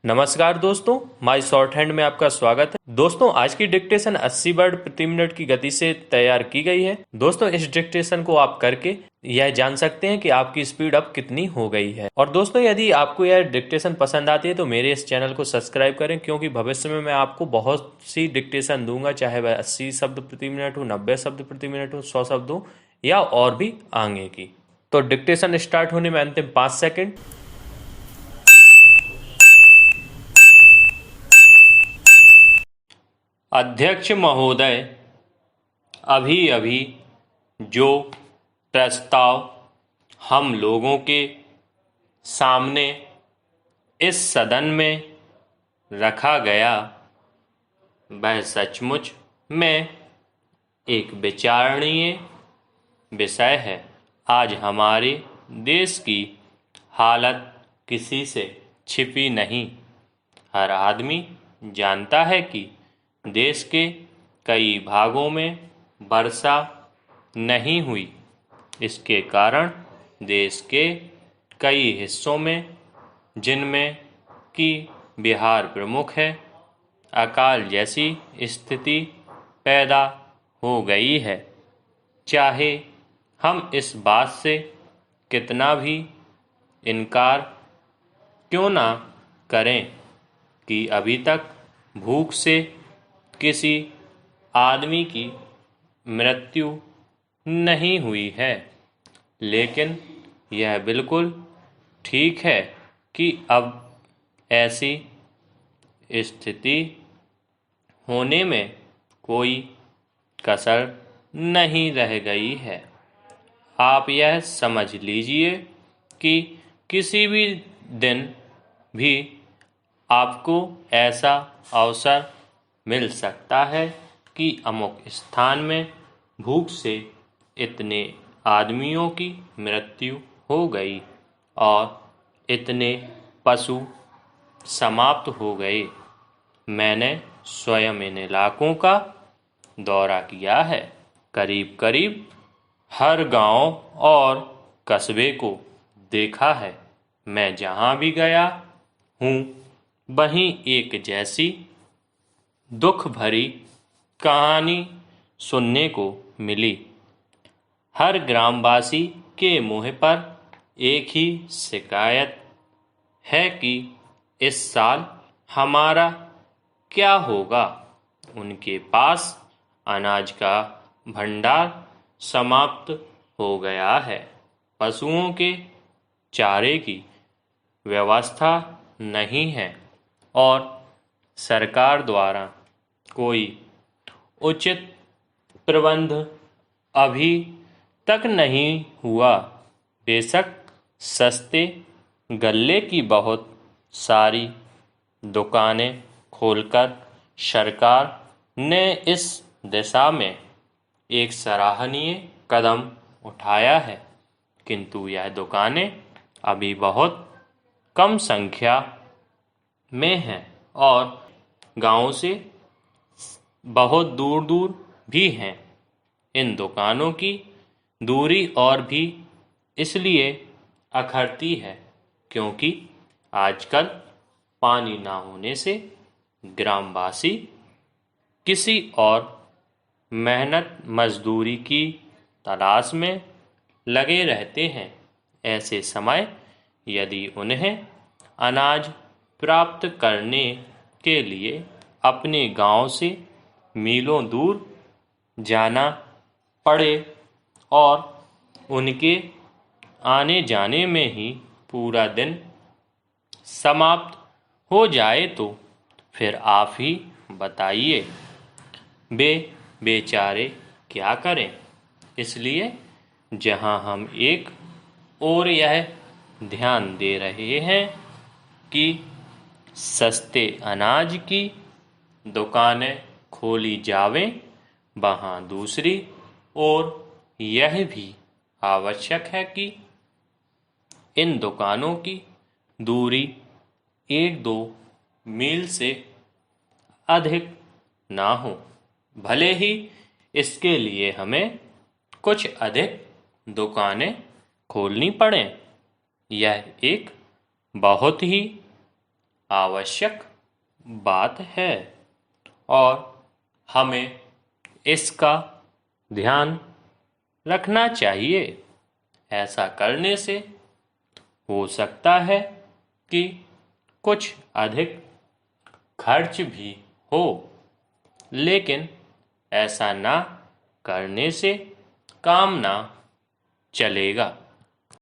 नमस्कार दोस्तों, my short hand में आपका स्वागत है। दोस्तों, आज की डिक्टेशन 80 वर्ड प्रति मिनट की गति से तैयार की गई है। दोस्तों, इस डिक्टेशन को आप करके यह जान सकते हैं कि आपकी स्पीड अब कितनी हो गई है। और दोस्तों, यदि आपको यह डिक्टेशन पसंद आती है तो मेरे इस चैनल को सब्सक्राइब करें, क्योंकि भविष्य में मैं आपको बहुत सी डिक्टेशन दूंगा, चाहे वह 80 शब्द प्रति मिनट हो, 90 शब्द प्रति मिनट हो, 100 शब्द हो या और भी आगे की। तो डिक्टेशन स्टार्ट होने में अंतिम 5 सेकेंड। अध्यक्ष महोदय, अभी अभी जो प्रस्ताव हम लोगों के सामने इस सदन में रखा गया, वह सचमुच में एक विचारणीय विषय है। आज हमारे देश की हालत किसी से छिपी नहीं। हर आदमी जानता है कि देश के कई भागों में वर्षा नहीं हुई। इसके कारण देश के कई हिस्सों में, जिनमें कि बिहार प्रमुख है, अकाल जैसी स्थिति पैदा हो गई है। चाहे हम इस बात से कितना भी इनकार क्यों ना करें कि अभी तक भूख से किसी आदमी की मृत्यु नहीं हुई है, लेकिन यह बिल्कुल ठीक है कि अब ऐसी स्थिति होने में कोई कसर नहीं रह गई है। आप यह समझ लीजिए कि किसी भी दिन भी आपको ऐसा अवसर मिल सकता है कि अमुक स्थान में भूख से इतने आदमियों की मृत्यु हो गई और इतने पशु समाप्त हो गए। मैंने स्वयं इन इलाकों का दौरा किया है। करीब करीब हर गांव और कस्बे को देखा है। मैं जहां भी गया हूं, वहीं एक जैसी दुख भरी कहानी सुनने को मिली। हर ग्रामवासी के मुंह पर एक ही शिकायत है कि इस साल हमारा क्या होगा। उनके पास अनाज का भंडार समाप्त हो गया है। पशुओं के चारे की व्यवस्था नहीं है और सरकार द्वारा कोई उचित प्रबंध अभी तक नहीं हुआ। बेशक सस्ते गल्ले की बहुत सारी दुकानें खोलकर सरकार ने इस दिशा में एक सराहनीय कदम उठाया है, किंतु यह दुकानें अभी बहुत कम संख्या में हैं और गांव से बहुत दूर दूर भी हैं। इन दुकानों की दूरी और भी इसलिए अखरती है क्योंकि आजकल पानी ना होने से ग्रामवासी किसी और मेहनत मजदूरी की तलाश में लगे रहते हैं। ऐसे समय यदि उन्हें अनाज प्राप्त करने के लिए अपने गांव से मीलों दूर जाना पड़े और उनके आने जाने में ही पूरा दिन समाप्त हो जाए, तो फिर आप ही बताइए वे बेचारे क्या करें। इसलिए जहां हम एक और यह ध्यान दे रहे हैं कि सस्ते अनाज की दुकानें खोली जावें, वहाँ दूसरी ओर यह भी आवश्यक है कि इन दुकानों की दूरी 1-2 मील से अधिक ना हो। भले ही इसके लिए हमें कुछ अधिक दुकानें खोलनी पड़ें। यह एक बहुत ही आवश्यक बात है और हमें इसका ध्यान रखना चाहिए। ऐसा करने से हो सकता है कि कुछ अधिक खर्च भी हो, लेकिन ऐसा ना करने से काम ना चलेगा।